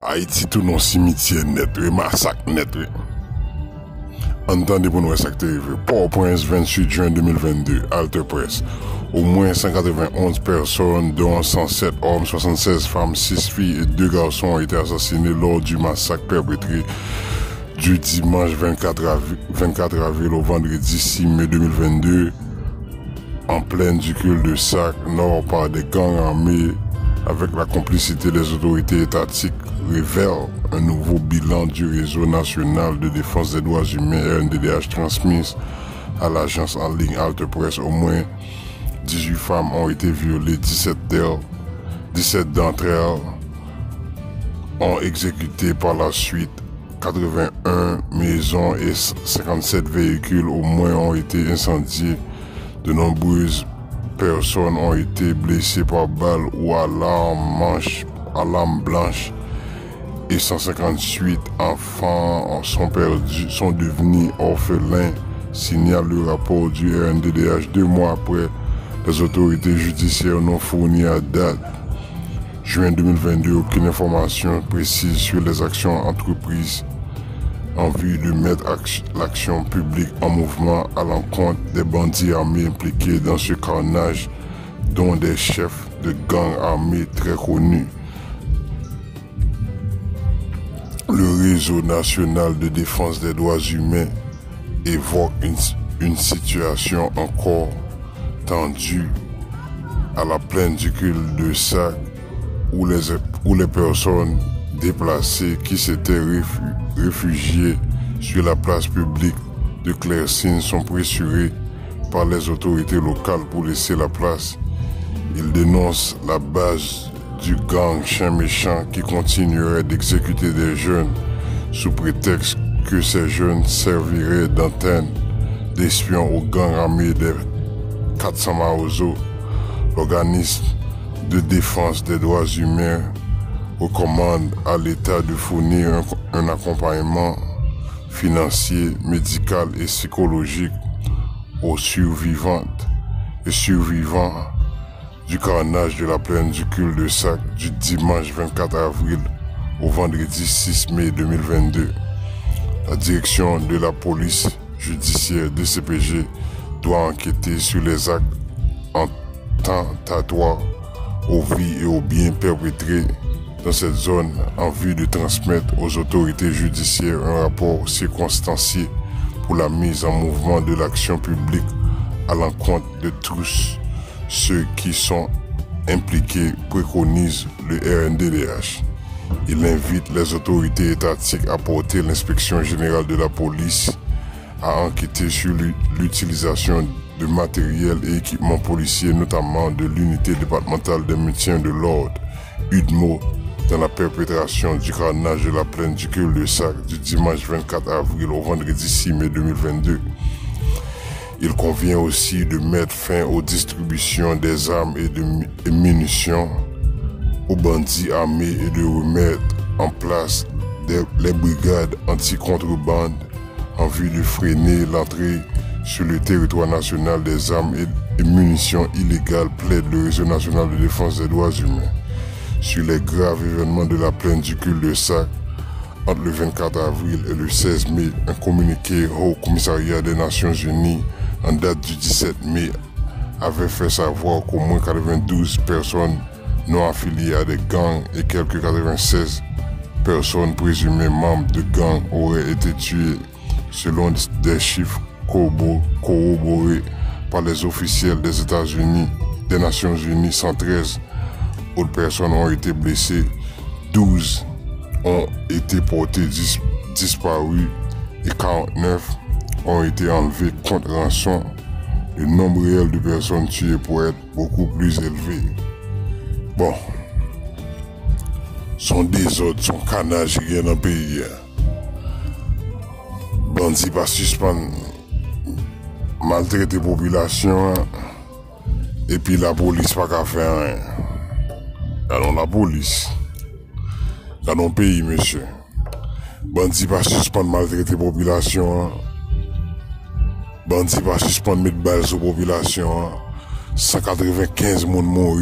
Haïti tout non cimetière net, massacre net. Entendez pour nous ça qui arrivé. Port-au-Prince 28 juin 2022, Alter Press. Au moins 191 personnes, dont 107 hommes, 76 femmes, 6 filles et 2 garçons ont été assassinés lors du massacre perpétré du dimanche 24 avril au vendredi 6 mai 2022 en pleine du cul de Sac Nord par des gangs armés avec la complicité des autorités étatiques révèle un nouveau bilan du réseau national de défense des droits humains RNDDH transmis à l'agence en ligne Alter Press. Au moins 18 femmes ont été violées, 17 d'entre elles ont exécuté par la suite. 81 maisons et 57 véhicules au moins ont été incendiés. De nombreuses personnes ont été blessées par balles ou à l'arme blanche et 158 enfants sont devenus orphelins, signale le rapport du RNDDH 2 mois après. Les autorités judiciaires n'ont fourni à date juin 2022 aucune information précise sur les actions entreprises en vue de mettre l'action publique en mouvement à l'encontre des bandits armés impliqués dans ce carnage, dont des chefs de gangs armés très connus. Le réseau national de défense des droits humains évoque une situation encore tendue à la plaine du cul de Sac où les personnes déplacés qui s'étaient réfugiés sur la place publique de Claircine sont pressurés par les autorités locales pour laisser la place. Ils dénoncent la base du gang chien méchant qui continuerait d'exécuter des jeunes sous prétexte que ces jeunes serviraient d'antenne d'espions au gang armé des 400 Maozo. L'organisme de défense des droits humains recommande à l'État de fournir un accompagnement financier, médical et psychologique aux survivantes et survivants du carnage de la plaine du cul de Sac du dimanche 24 avril au vendredi 6 mai 2022. La direction de la police judiciaire DCPJ doit enquêter sur les actes attentatoires aux vies et aux biens perpétrés dans cette zone en vue de transmettre aux autorités judiciaires un rapport circonstancié pour la mise en mouvement de l'action publique à l'encontre de tous ceux qui sont impliqués, préconise le RNDDH. Il invite les autorités étatiques à porter l'inspection générale de la police à enquêter sur l'utilisation de matériel et équipements policiers, notamment de l'unité départementale des maintien de l'ordre, UDMO, dans la perpétration du carnage de la plaine du cul de Sac du dimanche 24 avril au vendredi 6 mai 2022. Il convient aussi de mettre fin aux distributions des armes et munitions aux bandits armés et de remettre en place les brigades anti-contrebande en vue de freiner l'entrée sur le territoire national des armes et munitions illégales, plaide le réseau national de défense des droits humains. Sur les graves événements de la plaine du cul de Sac, entre le 24 avril et le 16 mai, un communiqué au commissariat des Nations Unies en date du 17 mai avait fait savoir qu'au moins 92 personnes non affiliées à des gangs et quelques 96 personnes présumées membres de gangs auraient été tuées selon des chiffres corroborés par les officiels des États-Unis, des Nations Unies. 113 autres personnes ont été blessées, 12 ont été portées disparues et 49 ont été enlevés contre rançon. Le nombre réel de personnes tuées pourrait être beaucoup plus élevé. Bon, son désordre, son carnage qui est dans le pays. Bandits pas suspendre, maltraiter la population, et puis la police pas qu'à faire rien. Allons la police. Dans nos pays, monsieur. Bandits pas suspendre, maltraiter la population. Bandits pas suspendre, mettre balles sur la population. 195 monde morts.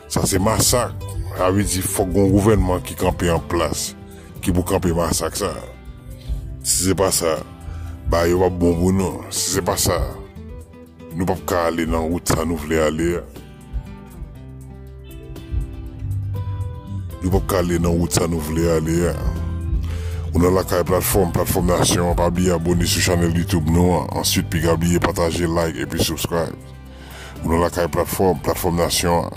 Ça c'est massacre. avait dit faut un gouvernement qui campe en place, qui pour camper massacre ça. Si c'est pas ça, bah il va bon pour nous. Si c'est pas ça, nous pas qu'à aller dans la route ça nous voulait aller. Nous pas qu'à aller dans la route ça nous voulait aller. On a la plateforme Nation, pas oublier abonner sur la chaîne YouTube nous, ensuite puis oublier partager, like et puis subscribe. On a la plateforme Nation.